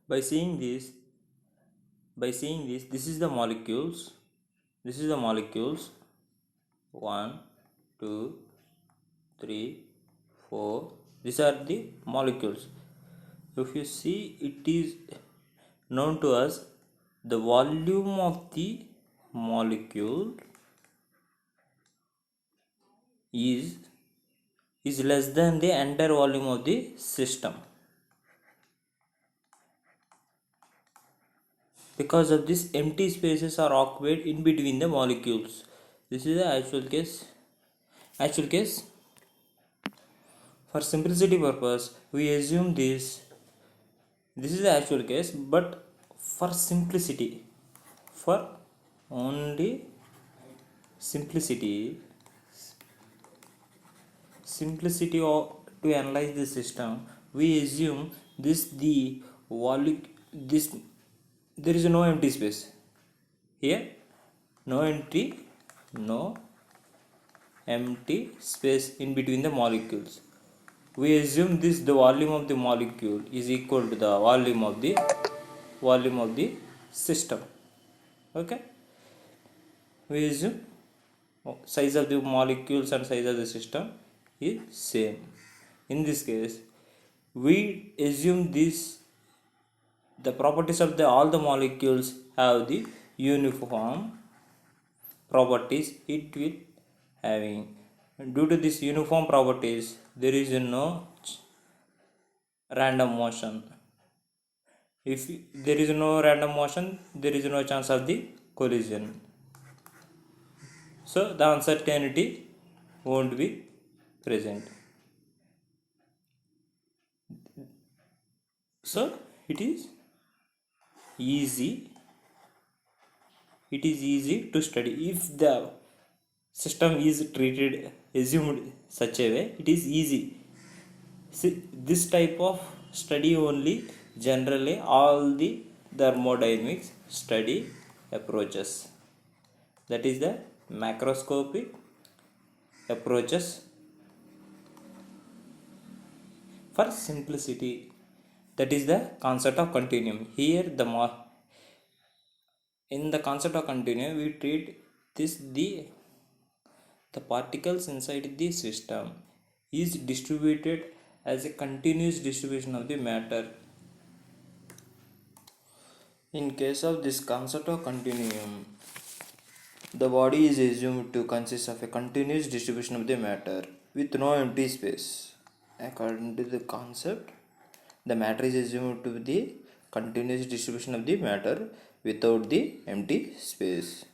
By seeing this, this is the molecules. This is the molecules. 1, 2, 3, 4. These are the molecules. If you see, it is known to us the volume of the molecule is less than the entire volume of the system. Because of this, empty spaces are occupied in between the molecules. This is the actual case. For simplicity purpose, we assume this is the actual case, but for simplicity, for only simplicity of to analyze the system, we assume the volume, this there is no empty space here, no empty space in between the molecules. We assume the volume of the molecule is equal to the volume of the system. Okay, we assume size of the molecules and size of the system is same. In this case, we assume the properties of all the molecules have the uniform properties it will having. Due to this uniform properties, there is no random motion. If there is no random motion, there is no chance of the collision. So the uncertainty won't be present. So it is easy to study. If the system is assumed such a way, it is easy. See, this type of study only generally all the thermodynamics study approaches. That is the macroscopic approaches. For simplicity, that is the concept of continuum. Here in the concept of continuum, we treat the particles inside the system is distributed as a continuous distribution of the matter. In case of this concept of continuum, the body is assumed to consist of a continuous distribution of the matter with no empty space. According to the concept, the matter is assumed to be the continuous distribution of the matter without the empty space.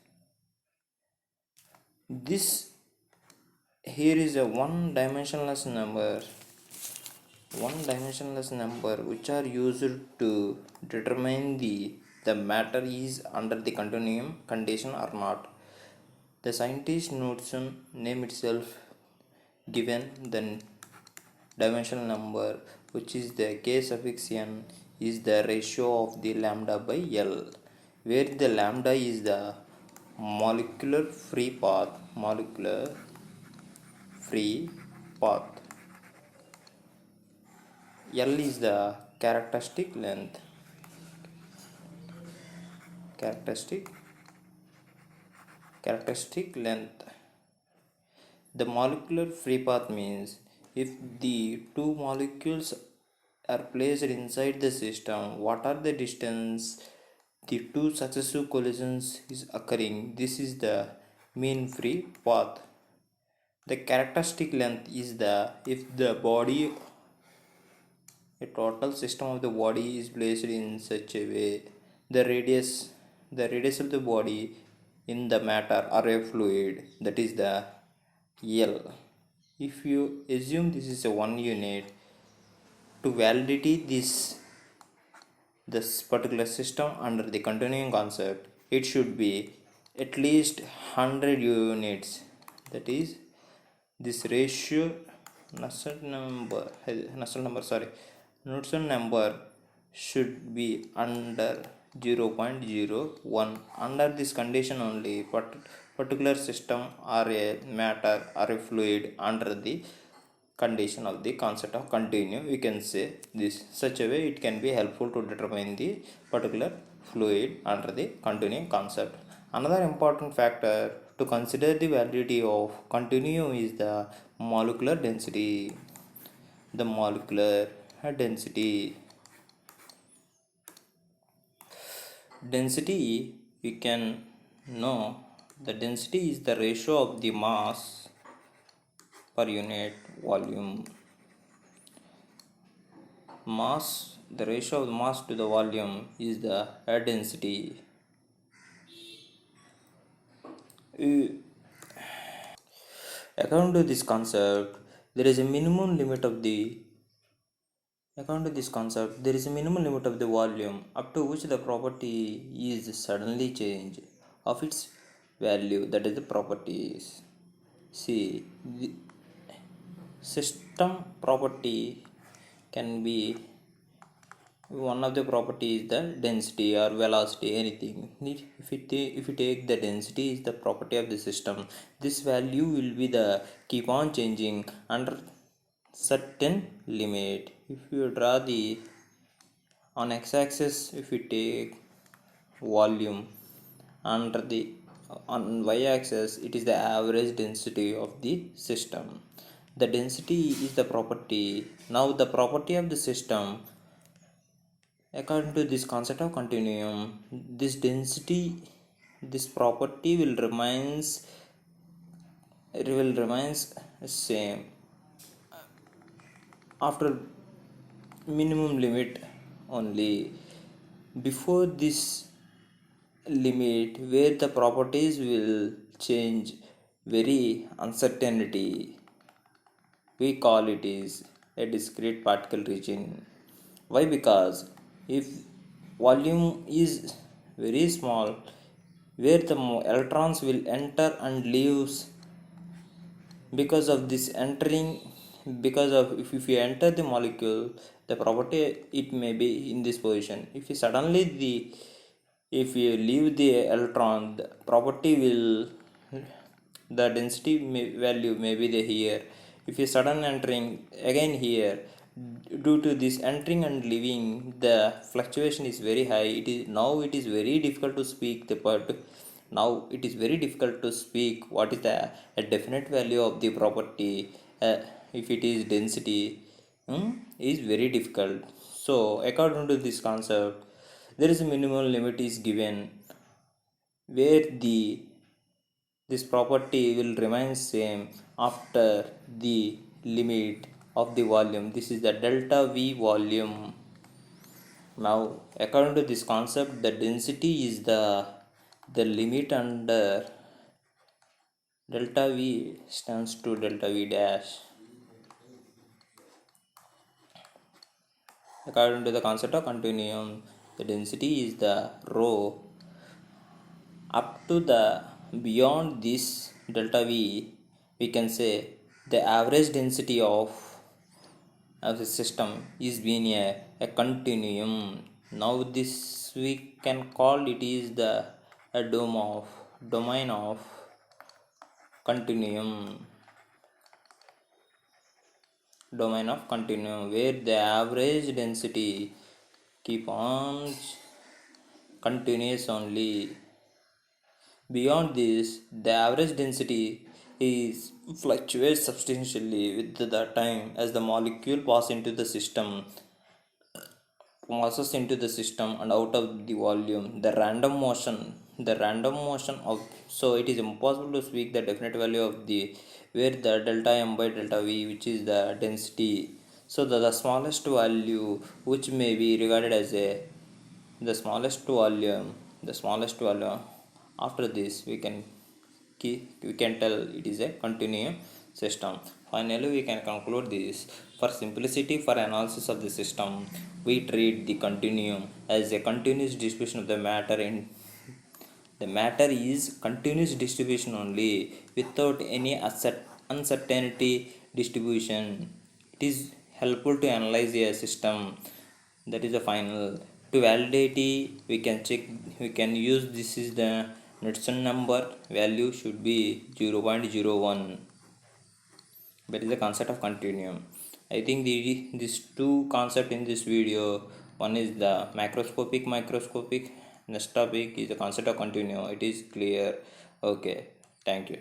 This here is a one dimensionless number which are used to determine the matter is under the continuum condition or not. The scientist Knudsen name itself given the dimensional number, which is the k suffix n, is the ratio of the lambda by L, where the lambda is the molecular free path. L is the characteristic length. The molecular free path means if the two molecules are placed inside the system, what are the distance the two successive collisions is occurring. This is the mean free path. The characteristic length is the if the body, a total system of the body is placed in such a way, the radius of the body in the matter or a fluid, that is the L. If you assume this is a 1 unit, to validity this particular system under the continuum concept, it should be at least 100 units. That is, this ratio Knudsen number should be under 0.01. Under this condition only, particular system or a matter or a fluid under the condition of the concept of continuum. We can say this such a way it can be helpful to determine the particular fluid under the continuum concept. Another important factor to consider the validity of continuum is the molecular density. The molecular density. Density, we can know the density is the ratio of the mass per unit volume. Mass, the ratio of the mass to the volume is the density. According to this concept, there is a minimum limit of the according to this concept, there is a minimum limit of the volume up to which the property is suddenly changed of its value, that is the properties. See, the system property can be one of the property is the density or velocity, anything. If you take the density is the property of the system, this value will be the keep on changing under certain limit. If you draw the on x-axis, if you take volume, under the on y-axis it is the average density of the system. The density is the property. Now the property of the system, according to this concept of continuum, this density, this property will remains same after minimum limit only. Before this limit where the properties will change very uncertainty, we call it is a discrete particle region. Why? Because if volume is very small, where the electrons will enter and leaves, because of this entering, because of if you enter the molecule, the property it may be in this position. If you suddenly if you leave the electron, the property will, the density value may be the here. If you sudden entering again here, due to this entering and leaving, the fluctuation is very high. It is now it is very difficult to speak the part. Now it is very difficult to speak what is the a definite value of the property. If it is density, is very difficult. So according to this concept, there is a minimal limit is given where the this property will remain same after the limit of the volume. This is the delta V volume. Now according to this concept, the density is the limit under delta V stands to delta V dash. According to the concept of continuum, the density is the rho up to the beyond this delta V. We can say the average density of the system is being a continuum. Now this we can call it is the a domain of continuum. Domain of continuum where the average density keep on continuous only. Beyond this, the average density is fluctuates substantially with the time as the molecule passes into the system and out of the volume. The random motion of, so it is impossible to speak the definite value of the where the delta m by delta v, which is the density. So the smallest value which may be regarded as a the smallest volume, after this we can tell it is a continuum system. Finally, we can conclude this. For simplicity for analysis of the system, we treat the continuum as a continuous distribution of the matter in the matter is continuous distribution only without any uncertainty distribution. It is helpful to analyze a system. That is the final. To validate it, we can check, we can use this is the Knudsen number value should be 0.01. That is the concept of continuum. I think these two concept in this video, one is the macroscopic microscopic, next topic is the concept of continuum. It is clear. Okay, thank you.